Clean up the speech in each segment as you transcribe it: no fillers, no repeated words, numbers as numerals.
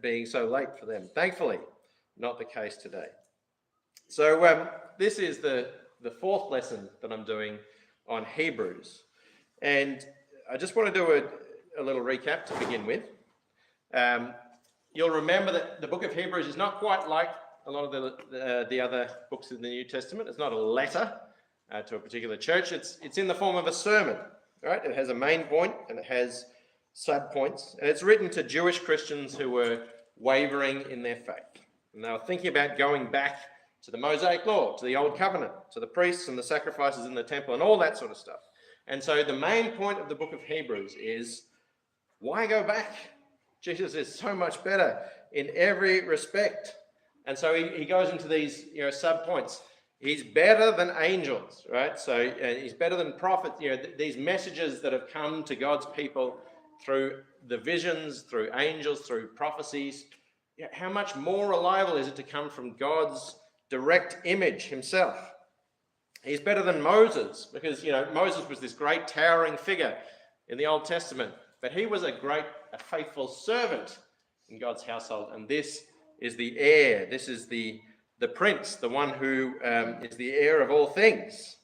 being so late for them. Thankfully, not the case today. So this is the fourth lesson that I'm doing on Hebrews. And I just want to do a little recap to begin with. You'll remember that the book of Hebrews is not quite like a lot of the other books in the New Testament. It's not a letter to a particular church. It's in the form of a sermon, right? It has a main point and it has sub-points. And it's written to Jewish Christians who were wavering in their faith. And they were thinking about going back to the Mosaic law, to the Old Covenant, to the priests and the sacrifices in the temple and all that sort of stuff. And so the main point of the book of Hebrews is, why go back? Jesus is so much better in every respect. And so he goes into these sub-points. He's better than angels, right? So he's better than prophets. These messages that have come to God's people through the visions, through angels, through prophecies. How much more reliable is it to come from God's direct image himself? He's better than Moses because, Moses was this great towering figure in the Old Testament, but he was a faithful servant in God's household. And this is the heir. This is the prince, the one who is the heir of all things.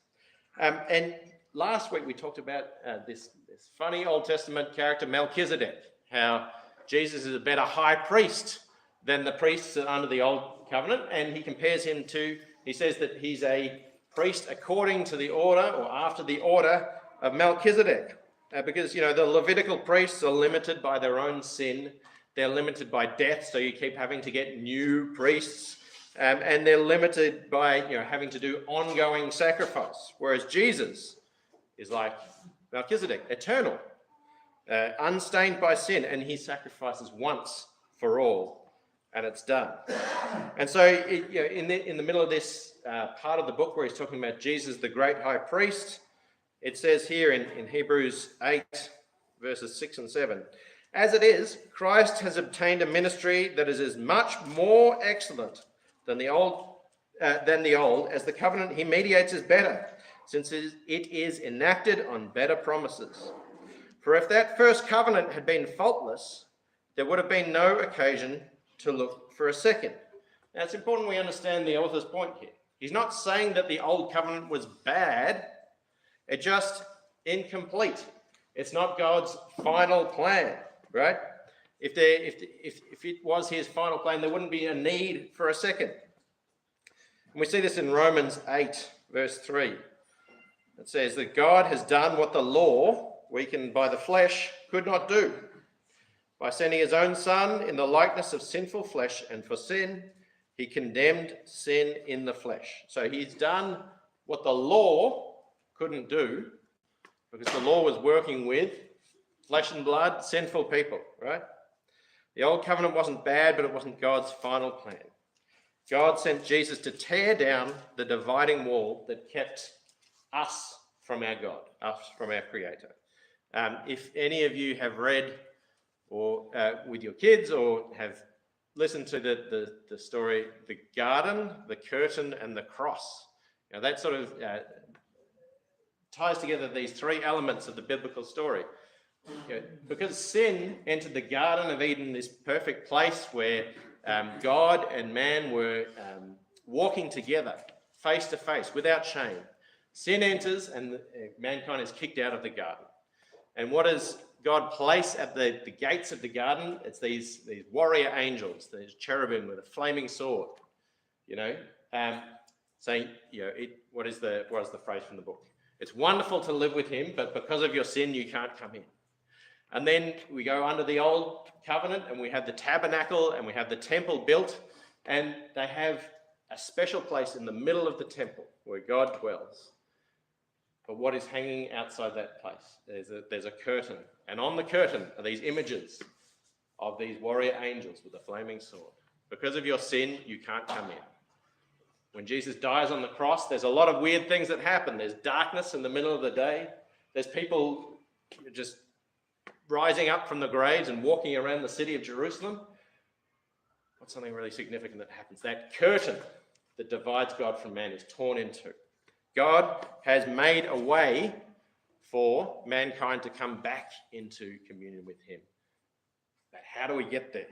And last week we talked about this funny Old Testament character, Melchizedek, how Jesus is a better high priest than the priests under the Old Covenant. And he says that he's a priest according to the order or after the order of Melchizedek. Because, the Levitical priests are limited by their own sin. They're limited by death, so you keep having to get new priests. And they're limited by, having to do ongoing sacrifice. Whereas Jesus is like Melchizedek, eternal, unstained by sin, and he sacrifices once for all, and it's done. And so, in the middle of this part of the book where he's talking about Jesus, the great high priest, it says here in Hebrews 8, verses 6 and 7, as it is, Christ has obtained a ministry that is as much more excellent than the old, as the covenant he mediates is better, since it is enacted on better promises. For if that first covenant had been faultless, there would have been no occasion to look for a second. Now, it's important we understand the author's point here. He's not saying that the old covenant was bad. It's just incomplete. It's not God's final plan, right? If it was his final plan, there wouldn't be a need for a second. And we see this in Romans 8, verse 3. It says that God has done what the law, weakened by the flesh, could not do. By sending his own Son in the likeness of sinful flesh, and for sin, he condemned sin in the flesh. So he's done what the law couldn't do, because the law was working with flesh and blood, sinful people, right? The old covenant wasn't bad, but it wasn't God's final plan. God sent Jesus to tear down the dividing wall that kept us from our God, us from our Creator. If any of you have read or with your kids or have listened to the story, the garden, the curtain, and the cross, that sort of ties together these three elements of the biblical story. Because sin entered the Garden of Eden, this perfect place where God and man were walking together, face to face, without shame. Sin enters and mankind is kicked out of the garden. And what does God place at the gates of the garden? It's these warrior angels, these cherubim with a flaming sword, saying, what is the phrase from the book? It's wonderful to live with him, but because of your sin, you can't come in. And then we go under the old covenant and we have the tabernacle and we have the temple built, and they have a special place in the middle of the temple where God dwells. But what is hanging outside that place? There's a curtain, and on the curtain are these images of these warrior angels with a flaming sword. Because of your sin, you can't come in. When Jesus dies on the cross, there's a lot of weird things that happen. There's darkness in the middle of the day. There's people just rising up from the graves and walking around the city of Jerusalem. What's something really significant that happens? That curtain that divides God from man is torn in two. God has made a way for mankind to come back into communion with him. But how do we get there?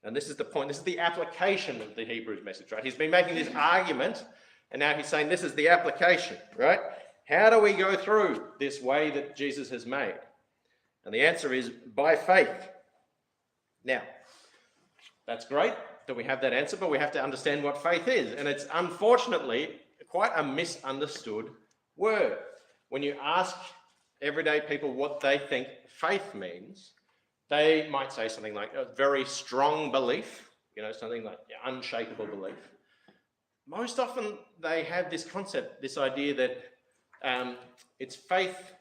And this is the point, this is the application of the Hebrews message, right? He's been making this argument, and now he's saying this is the application, right? How do we go through this way that Jesus has made? And the answer is by faith. Now, that's great that we have that answer, but we have to understand what faith is. And it's unfortunately quite a misunderstood word. When you ask everyday people what they think faith means, they might say something like a very strong belief, something like unshakable belief. Most often they have this concept, this idea that it's faith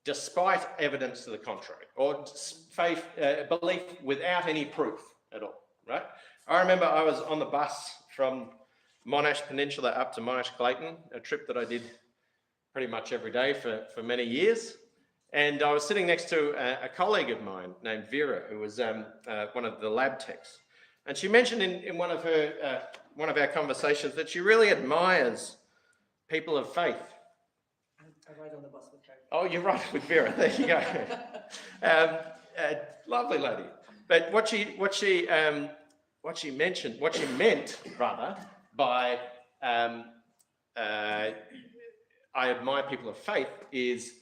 despite evidence to the contrary, or faith, belief without any proof at all, right? I remember I was on the bus from Monash Peninsula up to Monash Clayton, a trip that I did pretty much every day for many years. And I was sitting next to a colleague of mine named Vera, who was one of the lab techs. And she mentioned in one of our conversations that she really admires people of faith. I ride on the bus with her. Oh, you're right, with Vera. There you go. Lovely lady. But what she meant by I admire people of faith is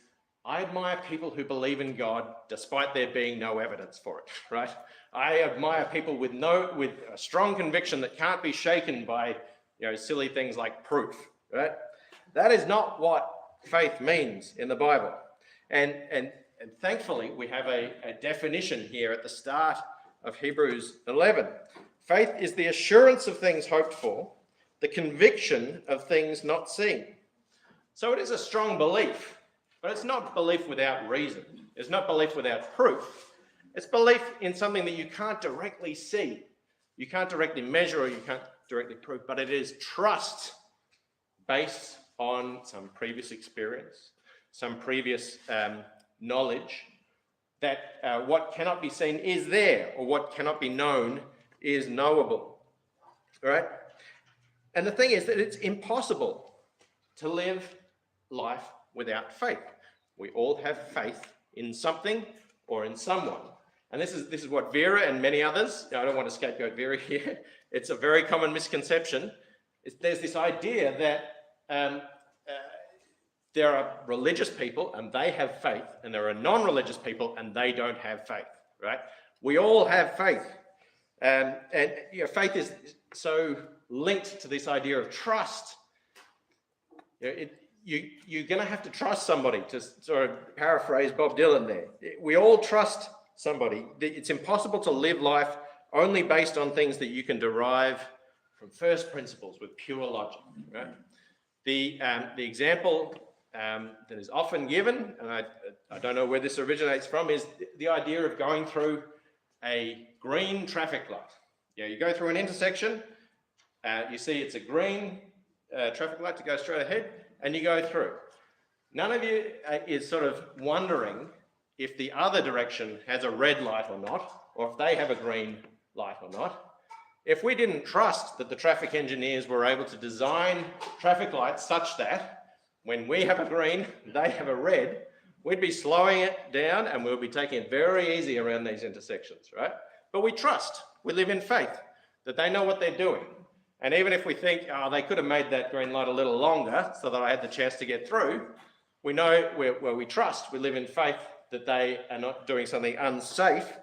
I admire people who believe in God despite there being no evidence for it, right? I admire people with a strong conviction that can't be shaken by silly things like proof, right? That is not what faith means in the Bible. And thankfully we have a definition here at the start of Hebrews 11. Faith is the assurance of things hoped for, the conviction of things not seen. So it is a strong belief, but it's not belief without reason. It's not belief without proof. It's belief in something that you can't directly see. You can't directly measure or you can't directly prove, but it is trust based on some previous experience, some previous knowledge that what cannot be seen is there, or what cannot be known is knowable, right? And the thing is that it's impossible to live life without faith. We all have faith in something or in someone. And this is what Vera and many others, I don't want to scapegoat Vera here, it's a very common misconception. There's this idea that there are religious people and they have faith, and there are non-religious people and they don't have faith, right? We all have faith. And faith is so linked to this idea of trust. You're going to have to trust somebody, to sort of paraphrase Bob Dylan there. We all trust somebody. It's impossible to live life only based on things that you can derive from first principles with pure logic, right? The example that is often given, and I don't know where this originates from, is the idea of going through a green traffic light. You go through an intersection, you see it's a green traffic light to go straight ahead, and you go through. None of you is sort of wondering if the other direction has a red light or not, or if they have a green light or not. If we didn't trust that the traffic engineers were able to design traffic lights such that when we have a green, they have a red, we'd be slowing it down and we'll be taking it very easy around these intersections, right? But we trust, we live in faith that they know what they're doing. And even if we think, oh, they could have made that green light a little longer so that I had the chance to get through, we know we trust, we live in faith that they are not doing something unsafe,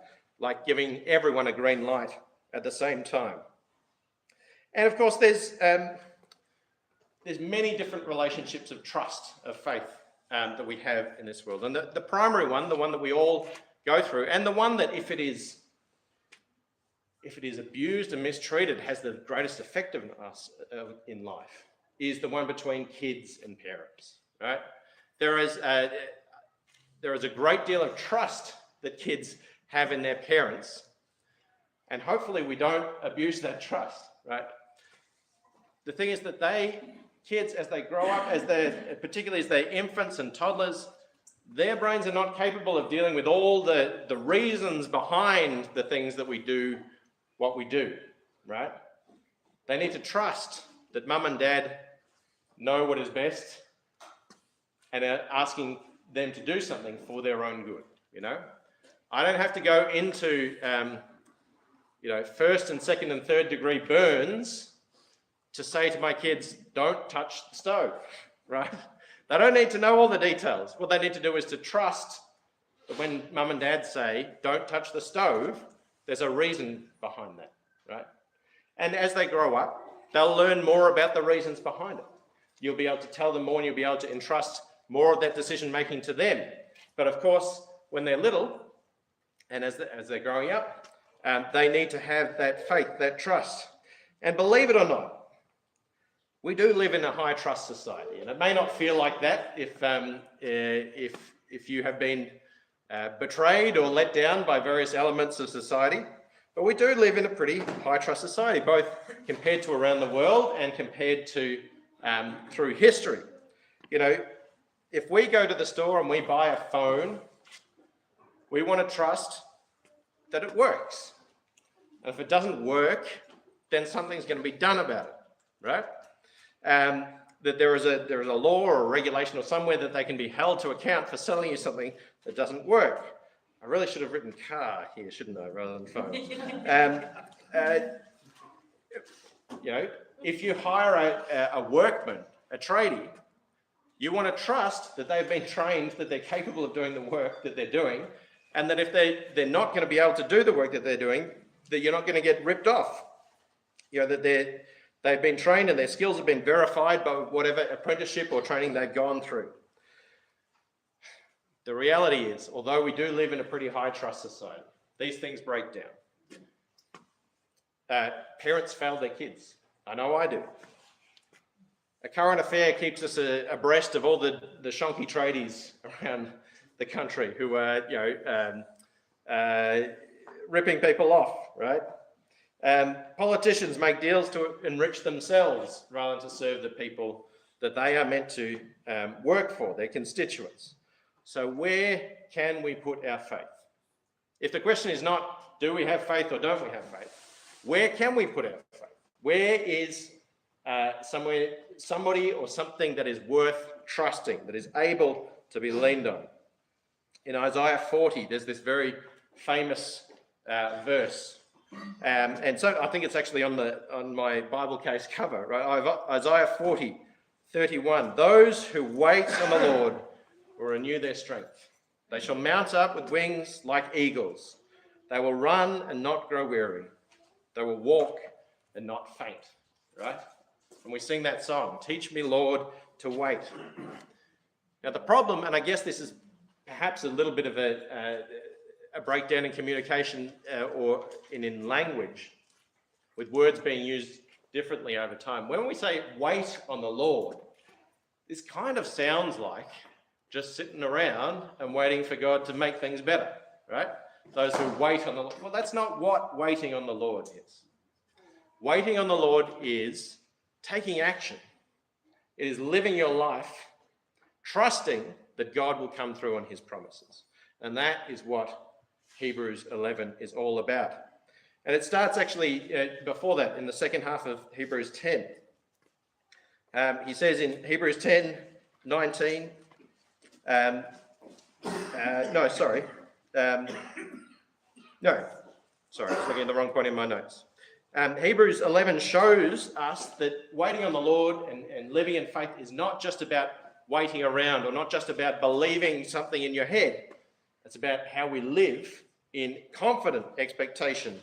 like giving everyone a green light at the same time. And of course, there's many different relationships of trust, of faith that we have in this world. And the primary one, the one that we all go through, and the one that if it is abused and mistreated has the greatest effect on us in life, is the one between kids and parents, right? There is a great deal of trust that kids have in their parents, and hopefully we don't abuse that trust, right? The thing is that kids, as they grow up, particularly as they're infants and toddlers, their brains are not capable of dealing with all the reasons behind the things that we do, what we do, right? They need to trust that mum and dad know what is best and are asking them to do something for their own good, I don't have to go into first and second and third degree burns to say to my kids, don't touch the stove, right? They don't need to know all the details. What they need to do is to trust that when mum and dad say, don't touch the stove, there's a reason behind that, right? And as they grow up, they'll learn more about the reasons behind it. You'll be able to tell them more and you'll be able to entrust more of that decision making to them. But of course, when they're little and as they're growing up, they need to have that faith, that trust. And believe it or not, we do live in a high trust society, and it may not feel like that if you have been betrayed or let down by various elements of society. But we do live in a pretty high trust society, both compared to around the world and compared to through history. If we go to the store and we buy a phone, we want to trust that it works. And if it doesn't work, then something's going to be done about it, right? That there is a law or a regulation or somewhere that they can be held to account for selling you something that doesn't work. I really should have written car here, shouldn't I, rather than phone. If you hire a workman, a tradie, you want to trust that they've been trained, that they're capable of doing the work that they're doing, and that if they're not going to be able to do the work that they're doing, that you're not going to get ripped off. That they've been trained and their skills have been verified by whatever apprenticeship or training they've gone through. The reality is, although we do live in a pretty high trust society, these things break down. Parents fail their kids. I know I do. A current affair keeps us abreast of all the shonky tradies around the country who are, ripping people off, right? Politicians make deals to enrich themselves rather than to serve the people that they are meant to work for, their constituents. So where can we put our faith? If the question is not, do we have faith or don't we have faith? Where can we put our faith? Where is somebody or something that is worth trusting, that is able to be leaned on? In Isaiah 40, there's this very famous verse. And so I think it's actually on my Bible case cover, right? Isaiah 40:31. Those who wait on the Lord will renew their strength. They shall mount up with wings like eagles. They will run and not grow weary. They will walk and not faint, right? And we sing that song, Teach me, Lord, to wait. Now the problem, and I guess this is perhaps a little bit of a breakdown in communication or in language, with words being used differently over time. When we say wait on the Lord, this kind of sounds like just sitting around and waiting for God to make things better, right? Those who wait on the Lord. Well, that's not what waiting on the Lord is. Waiting on the Lord is taking action. It is living your life trusting that God will come through on his promises. And that is what Hebrews 11 is all about. And it starts actually before that, in the second half of Hebrews 10. He says in Hebrews 10:19, I was looking at the wrong point in my notes. Hebrews 11 shows us that waiting on the Lord and living in faith is not just about waiting around or not just about believing something in your head. It's about how we live in confident expectation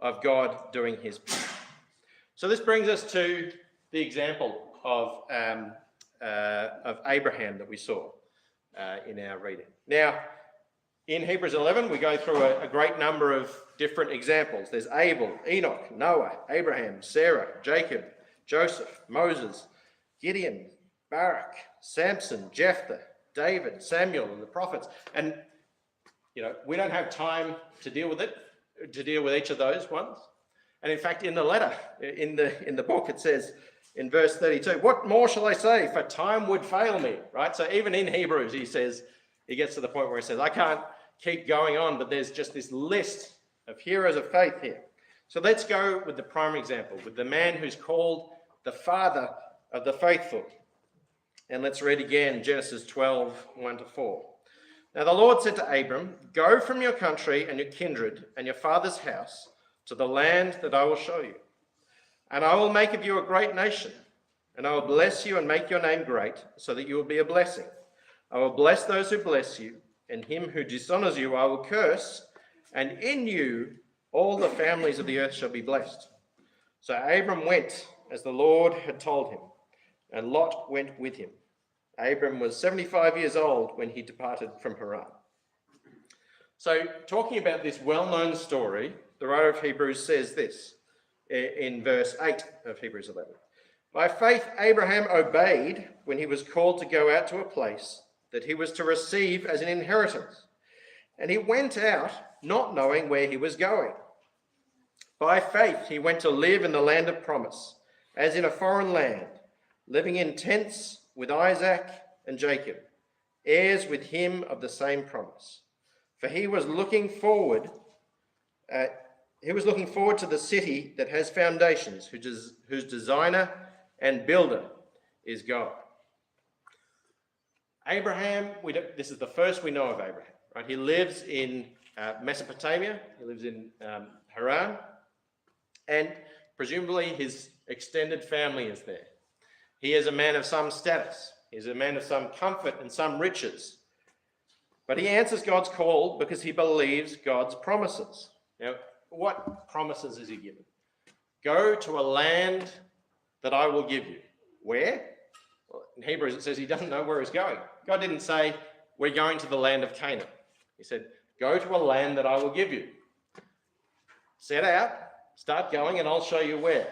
of God doing his part. So this brings us to the example of Abraham that we saw in our reading. Now, in Hebrews 11, we go through a great number of different examples. There's Abel, Enoch, Noah, Abraham, Sarah, Jacob, Joseph, Moses, Gideon, Barak, Samson, Jephthah, David, Samuel, and the prophets. And, we don't have time to deal with each of those ones. And in fact, in the letter, in the book, it says in verse 32, what more shall I say? For time would fail me, right? So even in Hebrews, he gets to the point where he says, I can't keep going on, but there's just this list of heroes of faith here. So let's go with the prime example, with the man who's called the father of the faithful. And let's read again Genesis 12:1-4. Now the Lord said to Abram, go from your country and your kindred and your father's house to the land that I will show you. And I will make of you a great nation, and I will bless you and make your name great, so that you will be a blessing. I will bless those who bless you, and him who dishonors you I will curse, and in you all the families of the earth shall be blessed. So Abram went as the Lord had told him, and Lot went with him. Abram was 75 years old when he departed from Haran. So talking about this well-known story, the writer of Hebrews says this in verse 8 of Hebrews 11. By faith Abraham obeyed when he was called to go out to a place that he was to receive as an inheritance. And he went out not knowing where he was going. By faith he went to live in the land of promise, as in a foreign land, living in tents with Isaac and Jacob, heirs with him of the same promise. For he was looking forward to the city that has foundations, whose designer and builder is God. Abraham, this is the first we know of Abraham, right? He lives in Mesopotamia. He lives in Haran, and presumably his extended family is there. He is a man of some status. He's a man of some comfort and some riches. But he answers God's call because he believes God's promises. Now, what promises is he given? Go to a land that I will give you. Where? Well, in Hebrews it says he doesn't know where he's going. God didn't say, we're going to the land of Canaan. He said, go to a land that I will give you. Set out, start going, and I'll show you where.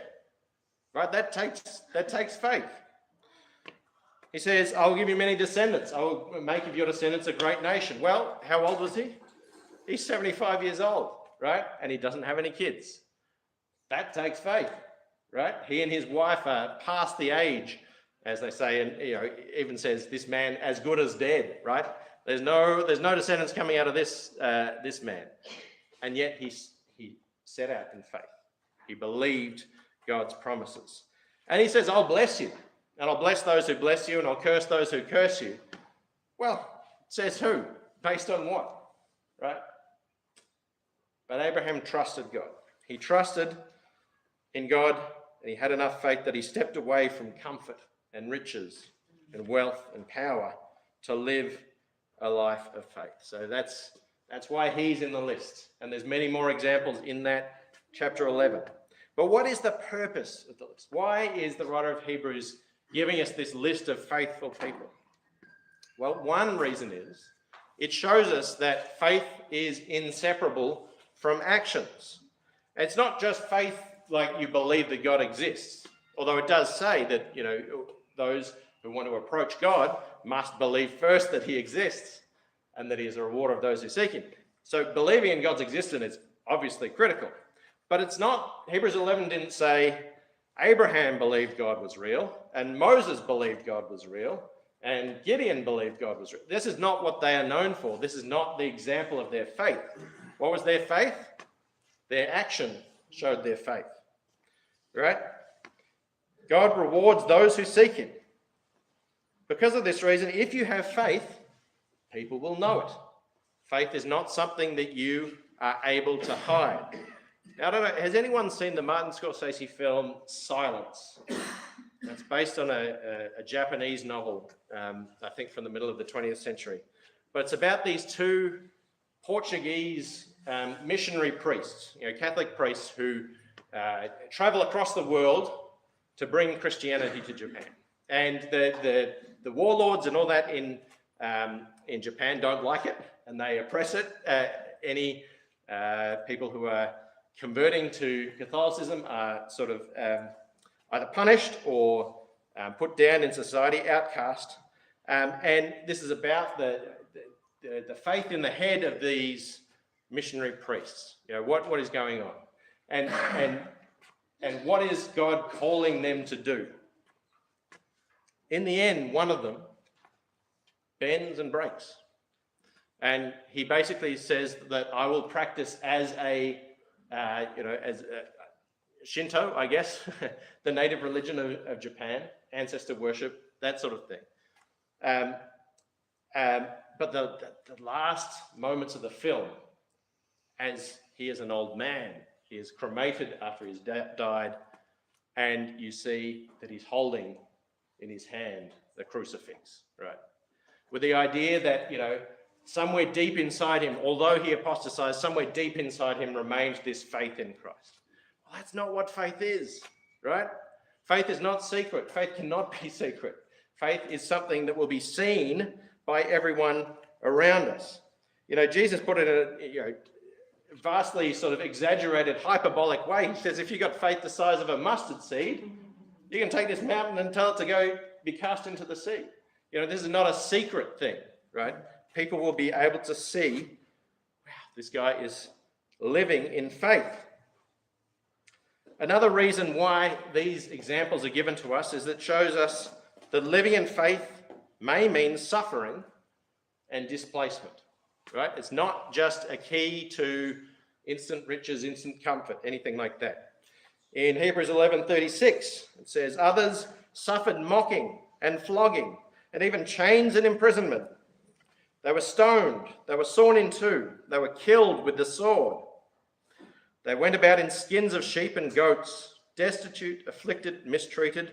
Right? That takes faith. He says, I will give you many descendants. I will make of your descendants a great nation. Well, how old was he? He's 75 years old, right? And he doesn't have any kids. That takes faith, right? He and his wife are past the age, as they say, and even says this man as good as dead, right? There's no descendants coming out of this man, and yet he set out in faith. He believed God's promises, and he says, "I'll bless you, and I'll bless those who bless you, and I'll curse those who curse you." Well, it says who? Based on what, right? But Abraham trusted God. He trusted in God, and he had enough faith that he stepped away from comfort and riches and wealth and power to live a life of faith. So that's why he's in the list. And there's many more examples in that chapter 11. But what is the purpose of the list? Why is the writer of Hebrews giving us this list of faithful people? Well, one reason is it shows us that faith is inseparable from actions. It's not just faith like you believe that God exists, although it does say that, those who want to approach God must believe first that he exists and that he is a rewarder of those who seek him. So believing in God's existence is obviously critical. But it's not, Hebrews 11 didn't say Abraham believed God was real, and Moses believed God was real, and Gideon believed God was real. This is not what they are known for. This is not the example of their faith. What was their faith? Their action showed their faith. Right? God rewards those who seek him. Because of this reason, if you have faith, people will know it. Faith is not something that you are able to hide. Now, I don't know, has anyone seen the Martin Scorsese film Silence? It's based on a Japanese novel, I think from the middle of the 20th century. But it's about these two Portuguese missionary priests, Catholic priests who travel across the world to bring Christianity to Japan. And the warlords and all that in Japan don't like it, and they oppress it. Any people who are converting to Catholicism are sort of either punished or put down in society, outcast. And this is about the faith in the head of these missionary priests. What is going on, and what is God calling them to do? In the end, one of them bends and breaks, and he basically says that I will practice as a Shinto, I guess, the native religion of Japan, ancestor worship, that sort of thing. But the last moments of the film, as he is an old man, He is cremated after he's died, and you see that he's holding in his hand the crucifix, right? With the idea that, somewhere deep inside him, although he apostatized, somewhere deep inside him remains this faith in Christ. Well, that's not what faith is, right? Faith is not secret. Faith cannot be secret. Faith is something that will be seen by everyone around us. Jesus put it in a vastly sort of exaggerated, hyperbolic way. He says, if you've got faith the size of a mustard seed, you can take this mountain and tell it to go be cast into the sea. This is not a secret thing, right? People will be able to see, wow, this guy is living in faith. Another reason why these examples are given to us is that it shows us that living in faith may mean suffering and displacement, right? It's not just a key to instant riches, instant comfort, anything like that. In Hebrews 11:36, it says, others suffered mocking and flogging and even chains and imprisonment. They were stoned, they were sawn in two, they were killed with the sword. They went about in skins of sheep and goats, destitute, afflicted, mistreated,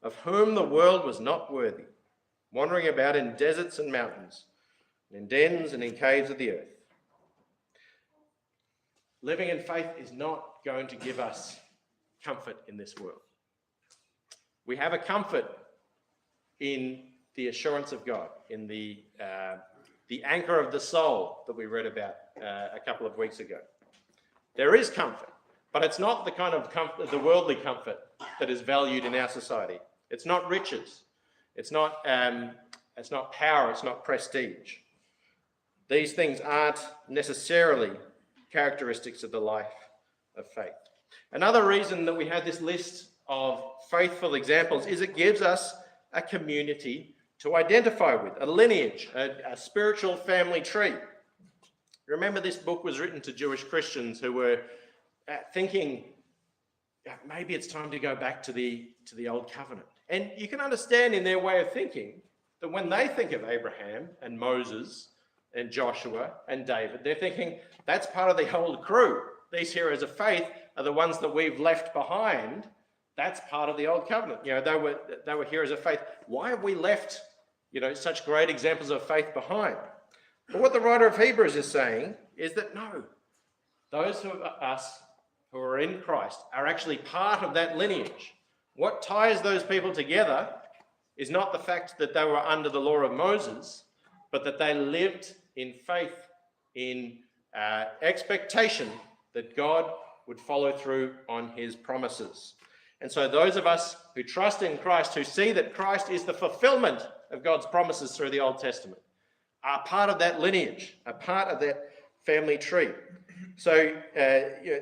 of whom the world was not worthy, wandering about in deserts and mountains, in dens and in caves of the earth. Living in faith is not going to give us comfort in this world. We have a comfort in the assurance of God, in the anchor of the soul that we read about a couple of weeks ago. There is comfort, but it's not the kind of comfort, the worldly comfort that is valued in our society. It's not riches. It's not power. It's not prestige. These things aren't necessarily characteristics of the life of faith. Another reason that we have this list of faithful examples is it gives us a community to identify with, a lineage, a spiritual family tree. Remember, this book was written to Jewish Christians who were thinking, maybe it's time to go back to the Old Covenant. And you can understand in their way of thinking that when they think of Abraham and Moses and Joshua and David, they're thinking that's part of the old crew. These heroes of faith are the ones that we've left behind. That's part of the Old Covenant. They were heroes of faith. Why have we left, such great examples of faith behind? But what the writer of Hebrews is saying is that no, those of us who are in Christ are actually part of that lineage. What ties those people together is not the fact that they were under the law of Moses, but that they lived in faith, in expectation that God would follow through on his promises. And so those of us who trust in Christ, who see that Christ is the fulfillment of God's promises through the Old Testament, are part of that lineage, are part of that family tree. So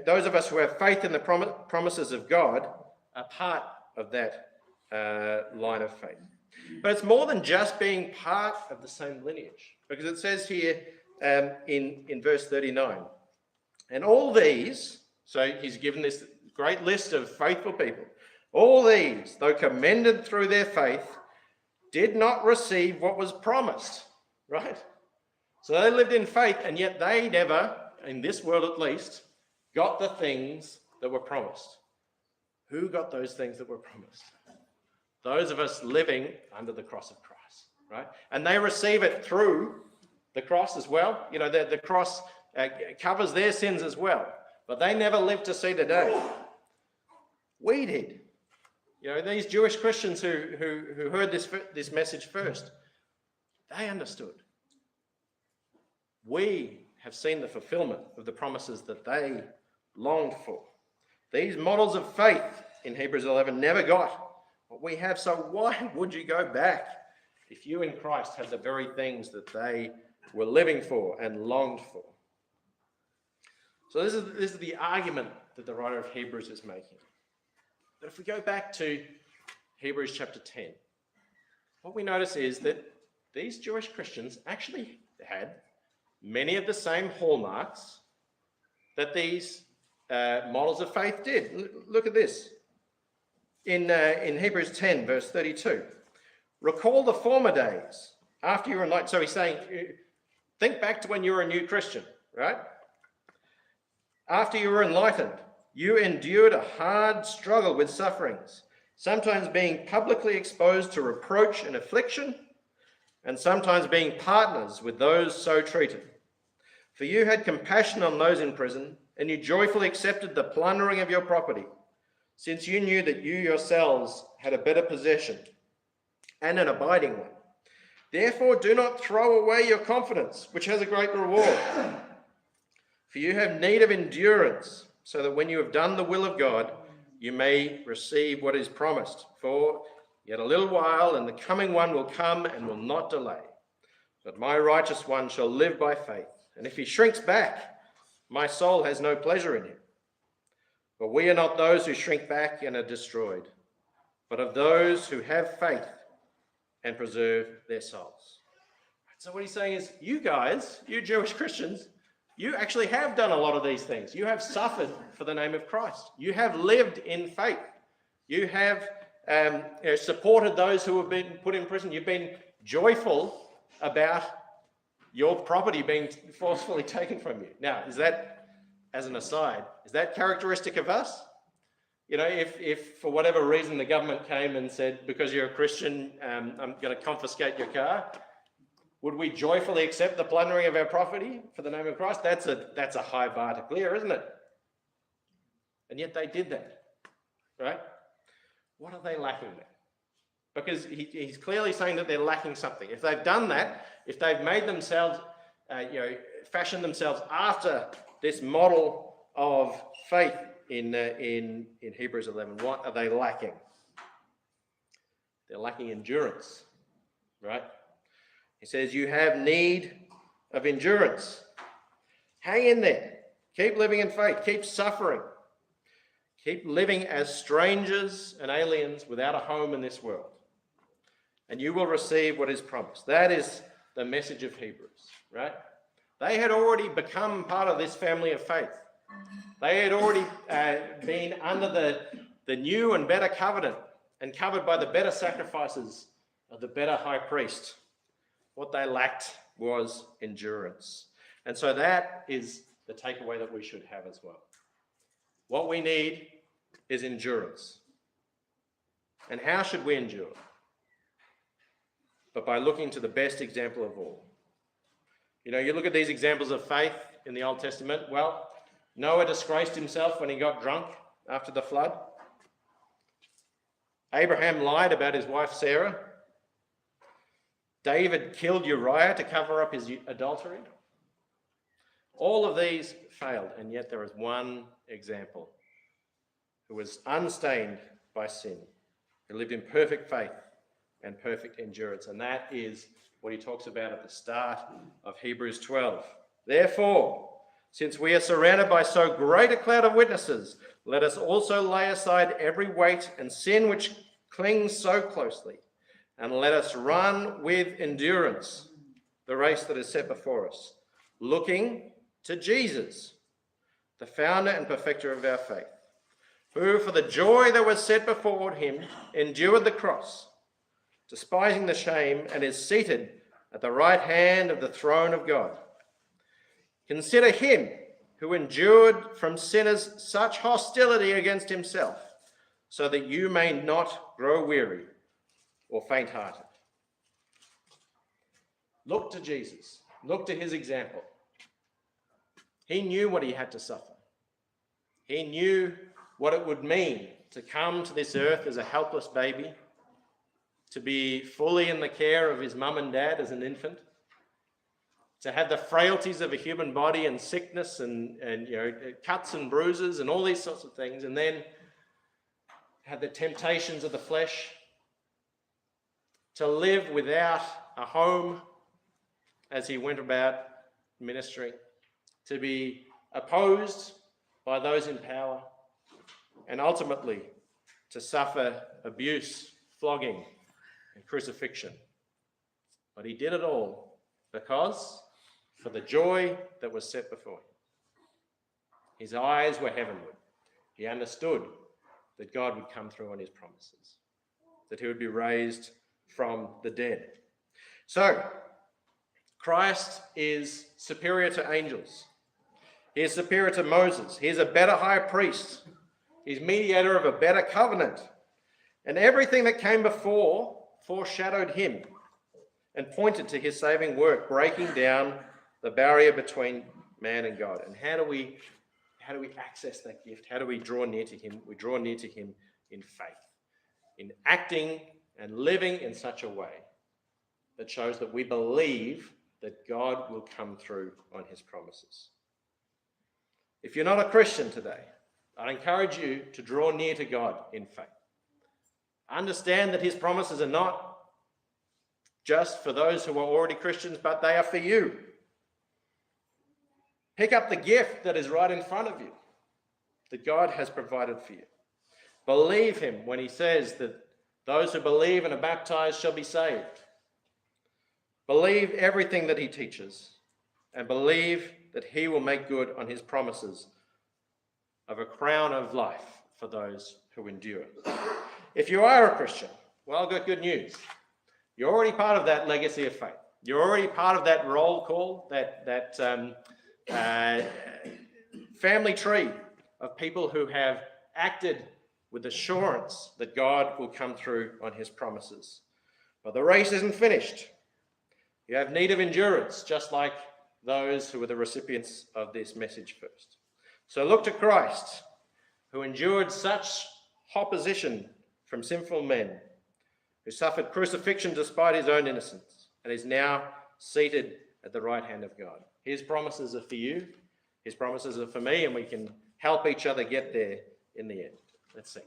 those of us who have faith in the promises of God are part of that line of faith. But it's more than just being part of the same lineage, because it says here in verse 39, and all these, so he's given this great list of faithful people, all these, though commended through their faith, did not receive what was promised, right? So they lived in faith, and yet they never, in this world at least, got the things that were promised. Who got those things that were promised? Those of us living under the cross of Christ, right? And they receive it through the cross as well. The cross covers their sins as well, but they never lived to see the day. We did. These Jewish Christians who heard this message first, they understood. We have seen the fulfillment of the promises that they longed for. These models of faith in Hebrews 11 never got what we have, so why would you go back if you in Christ have the very things that they were living for and longed for? So this is the argument that the writer of Hebrews is making. But if we go back to Hebrews chapter 10, what we notice is that these Jewish Christians actually had many of the same hallmarks that these models of faith did. Look at this. In Hebrews 10, verse 32, recall the former days after you were enlightened. So he's saying, think back to when you were a new Christian, right? After you were enlightened, you endured a hard struggle with sufferings, sometimes being publicly exposed to reproach and affliction, and sometimes being partners with those so treated. For you had compassion on those in prison, and you joyfully accepted the plundering of your property, since you knew that you yourselves had a better possession and an abiding one. Therefore, do not throw away your confidence, which has a great reward. For you have need of endurance, so that when you have done the will of God, you may receive what is promised. For yet a little while, and the coming one will come and will not delay. But my righteous one shall live by faith, and if he shrinks back, my soul has no pleasure in him. But we are not those who shrink back and are destroyed, but of those who have faith and preserve their souls. So what he's saying is, you guys, you Jewish Christians, you actually have done a lot of these things. You have suffered for the name of Christ. You have lived in faith. You have supported those who have been put in prison. You've been joyful about your property being forcefully taken from you. Now, is that, as an aside, is that characteristic of us? You know, if for whatever reason the government came and said, because you're a Christian, I'm going to confiscate your car, would we joyfully accept the plundering of our property for the name of Christ? That's a high bar to clear, isn't it? And yet they did that, right? What are they lacking there? Because he's clearly saying that they're lacking something. If they've done that, if they've made themselves, fashioned themselves after this model of faith in Hebrews 11, what are they lacking? They're lacking endurance, right? He says, you have need of endurance. Hang in there. Keep living in faith. Keep suffering. Keep living as strangers and aliens without a home in this world. And you will receive what is promised. That is the message of Hebrews, right? They had already become part of this family of faith. They had already been under the new and better covenant and covered by the better sacrifices of the better high priest. What they lacked was endurance. And so that is the takeaway that we should have as well. What we need is endurance. And how should we endure? But by looking to the best example of all. You know, you look at these examples of faith in the Old Testament. Well, Noah disgraced himself when he got drunk after the flood. Abraham lied about his wife Sarah. David killed Uriah to cover up his adultery. All of these failed, and yet there is one example who was unstained by sin, who lived in perfect faith and perfect endurance, and that is what he talks about at the start of Hebrews 12. Therefore, since we are surrounded by so great a cloud of witnesses, let us also lay aside every weight and sin which clings so closely, and let us run with endurance the race that is set before us, looking to Jesus, the founder and perfecter of our faith, who for the joy that was set before him endured the cross, despising the shame, and is seated at the right hand of the throne of God. Consider him who endured from sinners such hostility against himself, so that you may not grow weary or faint-hearted. Look to Jesus. Look to his example. He knew what he had to suffer. He knew what it would mean to come to this earth as a helpless baby, to be fully in the care of his mum and dad as an infant, to have the frailties of a human body and sickness and cuts and bruises and all these sorts of things, and then have the temptations of the flesh, to live without a home as he went about ministering, to be opposed by those in power, and ultimately to suffer abuse, flogging, and crucifixion. But he did it all because, for the joy that was set before him, his eyes were heavenward. He understood that God would come through on his promises, that he would be raised from the dead. So, Christ is superior to angels. He is superior to Moses. He is a better high priest. He's mediator of a better covenant. And everything that came before foreshadowed him and pointed to his saving work, breaking down the barrier between man and God. And how do we access that gift? How do we draw near to him? We draw near to him in faith, in acting and living in such a way that shows that we believe that God will come through on his promises. If you're not a Christian today, I encourage you to draw near to God in faith. Understand that his promises are not just for those who are already Christians, but they are for you. Pick up the gift that is right in front of you, that God has provided for you. Believe him when he says that those who believe and are baptized shall be saved. Believe everything that he teaches, and believe that he will make good on his promises of a crown of life for those who endure. If you are a Christian, well, I've got good news. You're already part of that legacy of faith. You're already part of that roll call, that family tree of people who have acted with assurance that God will come through on his promises. But the race isn't finished. You have need of endurance, just like those who were the recipients of this message first. So look to Christ, who endured such opposition from sinful men, who suffered crucifixion despite his own innocence, and is now seated at the right hand of God. His promises are for you, his promises are for me, and we can help each other get there in the end. Let's sing.